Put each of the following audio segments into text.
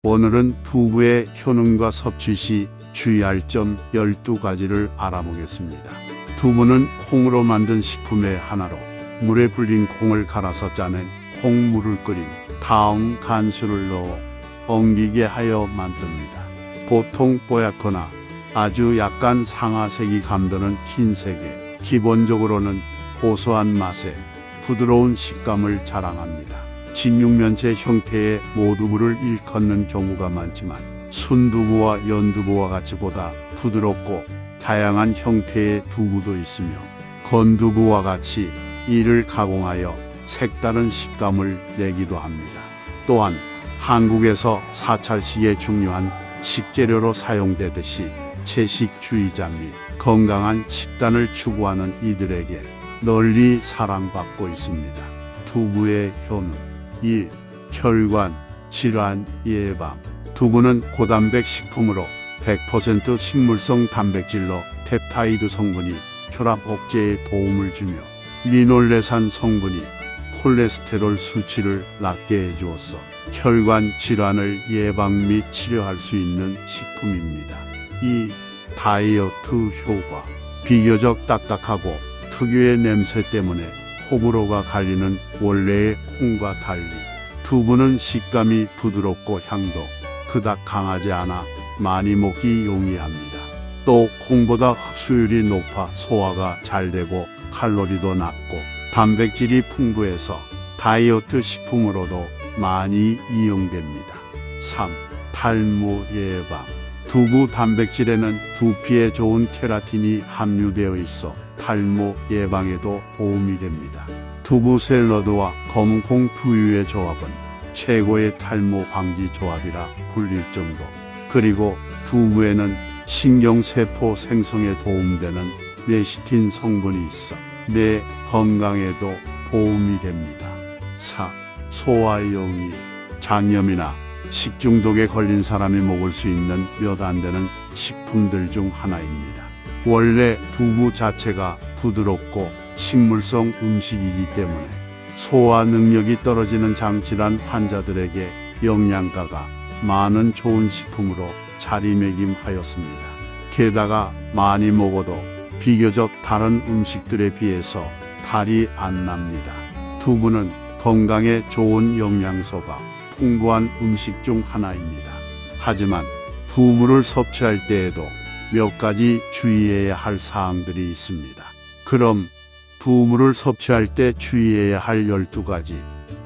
오늘은 두부의 효능과 섭취 시 주의할 점 12가지를 알아보겠습니다. 두부는 콩으로 만든 식품의 하나로 물에 불린 콩을 갈아서 짜낸 콩물을 끓인 다음 간수를 넣어 엉기게 하여 만듭니다. 보통 뽀얗거나 아주 약간 상아색이 감도는 흰색에 기본적으로는 고소한 맛에 부드러운 식감을 자랑합니다. 진육면체 형태의 모두부를 일컫는 경우가 많지만 순두부와 연두부와 같이 보다 부드럽고 다양한 형태의 두부도 있으며 건두부와 같이 이를 가공하여 색다른 식감을 내기도 합니다. 또한 한국에서 사찰식에 중요한 식재료로 사용되듯이 채식주의자 및 건강한 식단을 추구하는 이들에게 널리 사랑받고 있습니다. 두부의 효능 1. 혈관 질환 예방. 두부는 고단백 식품으로 100% 식물성 단백질로 펩타이드 성분이 혈압 억제에 도움을 주며 리놀레산 성분이 콜레스테롤 수치를 낮게 해주어서 혈관 질환을 예방 및 치료할 수 있는 식품입니다. 2. 다이어트 효과. 비교적 딱딱하고 특유의 냄새 때문에 호불호가 갈리는 원래의 콩과 달리 두부는 식감이 부드럽고 향도 그닥 강하지 않아 많이 먹기 용이합니다. 또 콩보다 흡수율이 높아 소화가 잘 되고 칼로리도 낮고 단백질이 풍부해서 다이어트 식품으로도 많이 이용됩니다. 3. 탈모 예방. 두부 단백질에는 두피에 좋은 케라틴이 함유되어 있어 탈모 예방에도 도움이 됩니다. 두부 샐러드와 검은콩 두유의 조합은 최고의 탈모 방지 조합이라 불릴 정도. 그리고 두부에는 신경세포 생성에 도움되는 레시틴 성분이 있어 뇌 건강에도 도움이 됩니다. 4. 소화영양. 장염이나 식중독에 걸린 사람이 먹을 수 있는 몇 안 되는 식품들 중 하나입니다. 원래 두부 자체가 부드럽고 식물성 음식이기 때문에 소화 능력이 떨어지는 장질환 환자들에게 영양가가 많은 좋은 식품으로 자리매김하였습니다. 게다가 많이 먹어도 비교적 다른 음식들에 비해서 탈이 안 납니다. 두부는 건강에 좋은 영양소가 풍부한 음식 중 하나입니다. 하지만 두부를 섭취할 때에도 몇 가지 주의해야 할 사항들이 있습니다. 그럼 두부를 섭취할 때 주의해야 할 12가지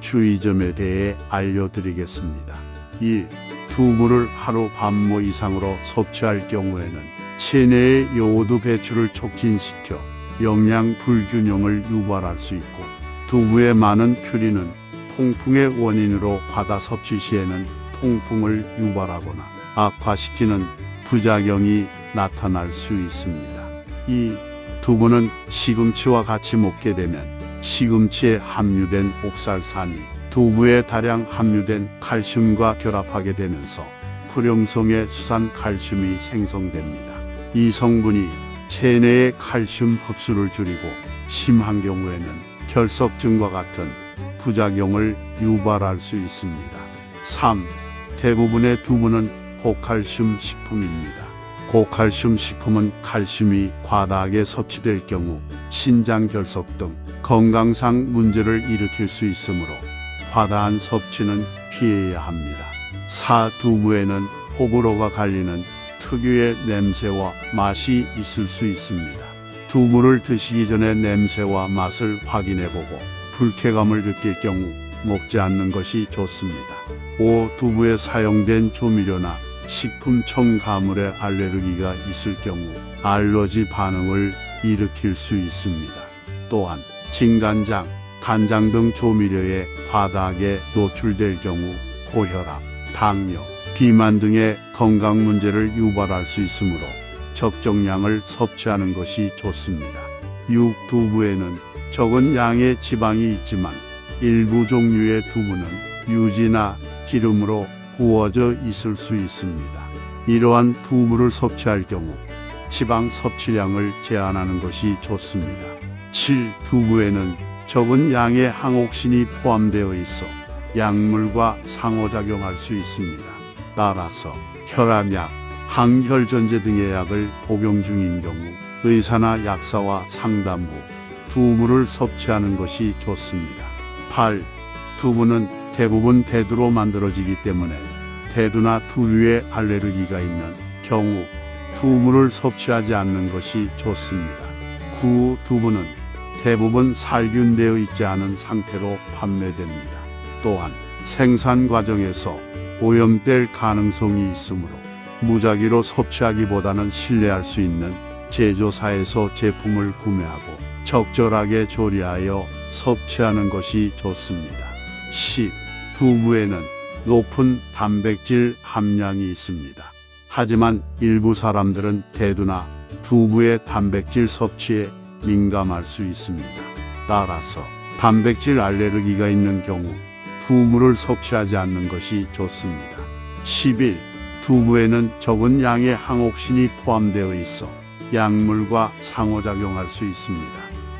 주의점에 대해 알려드리겠습니다. 1. 두부를 하루 반모 이상으로 섭취할 경우에는 체내의 요오드 배출을 촉진시켜 영양 불균형을 유발할 수 있고 두부의 많은 퓨린은 통풍의 원인으로 과다 섭취 시에는 통풍을 유발하거나 악화시키는 부작용이 나타날 수 있습니다. 2. 두부는 시금치와 같이 먹게 되면 시금치에 함유된 옥살산이 두부에 다량 함유된 칼슘과 결합하게 되면서 불용성의 수산 칼슘이 생성됩니다. 이 성분이 체내의 칼슘 흡수를 줄이고 심한 경우에는 결석증과 같은 부작용을 유발할 수 있습니다. 3. 대부분의 두부는 고칼슘 식품입니다. 고칼슘 식품은 칼슘이 과다하게 섭취될 경우 신장 결석 등 건강상 문제를 일으킬 수 있으므로 과다한 섭취는 피해야 합니다. 4. 두부에는 호불호가 갈리는 특유의 냄새와 맛이 있을 수 있습니다. 두부를 드시기 전에 냄새와 맛을 확인해보고 불쾌감을 느낄 경우 먹지 않는 것이 좋습니다. 5. 두부에 사용된 조미료나 식품 첨가물에 알레르기가 있을 경우 알러지 반응을 일으킬 수 있습니다. 또한 진간장, 간장 등 조미료에 과다하게 노출될 경우 고혈압, 당뇨, 비만 등의 건강 문제를 유발할 수 있으므로 적정량을 섭취하는 것이 좋습니다. 6. 두부에는 적은 양의 지방이 있지만 일부 종류의 두부는 유지나 기름으로 구워져 있을 수 있습니다. 이러한 두부를 섭취할 경우 지방 섭취량을 제한하는 것이 좋습니다. 7. 두부에는 적은 양의 항옥신이 포함되어 있어 약물과 상호작용할 수 있습니다. 따라서 혈압약, 항혈전제 등의 약을 복용 중인 경우 의사나 약사와 상담 후 두부를 섭취하는 것이 좋습니다. 8. 두부는 대부분 대두로 만들어지기 때문에 대두나 두류에 알레르기가 있는 경우 두부를 섭취하지 않는 것이 좋습니다. 9. 두부는 대부분 살균되어 있지 않은 상태로 판매됩니다. 또한 생산 과정에서 오염될 가능성이 있으므로 무작위로 섭취하기보다는 신뢰할 수 있는 제조사에서 제품을 구매하고 적절하게 조리하여 섭취하는 것이 좋습니다. 10. 두부에는 높은 단백질 함량이 있습니다. 하지만 일부 사람들은 대두나 두부의 단백질 섭취에 민감할 수 있습니다. 따라서 단백질 알레르기가 있는 경우 두부를 섭취하지 않는 것이 좋습니다. 11. 두부에는 적은 양의 항옥신이 포함되어 있어 약물과 상호작용할 수 있습니다.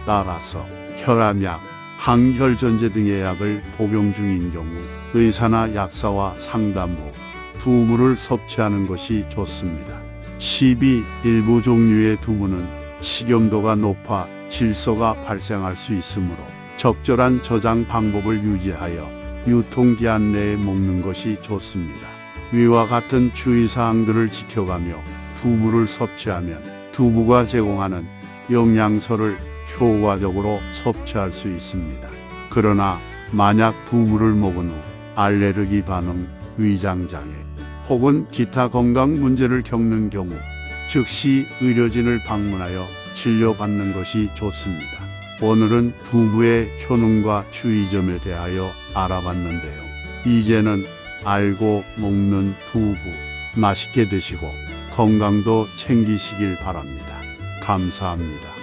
따라서 혈압약, 항혈전제 등의 약을 복용 중인 경우 의사나 약사와 상담 후 두부를 섭취하는 것이 좋습니다. 12. 일부 종류의 두부는 식염도가 높아 질소가 발생할 수 있으므로 적절한 저장 방법을 유지하여 유통기한 내에 먹는 것이 좋습니다. 위와 같은 주의사항들을 지켜가며 두부를 섭취하면 두부가 제공하는 영양소를 효과적으로 섭취할 수 있습니다. 그러나 만약 두부를 먹은 후 알레르기 반응, 위장장애 혹은 기타 건강 문제를 겪는 경우 즉시 의료진을 방문하여 진료받는 것이 좋습니다. 오늘은 두부의 효능과 주의점에 대하여 알아봤는데요. 이제는 알고 먹는 두부 맛있게 드시고 건강도 챙기시길 바랍니다. 감사합니다.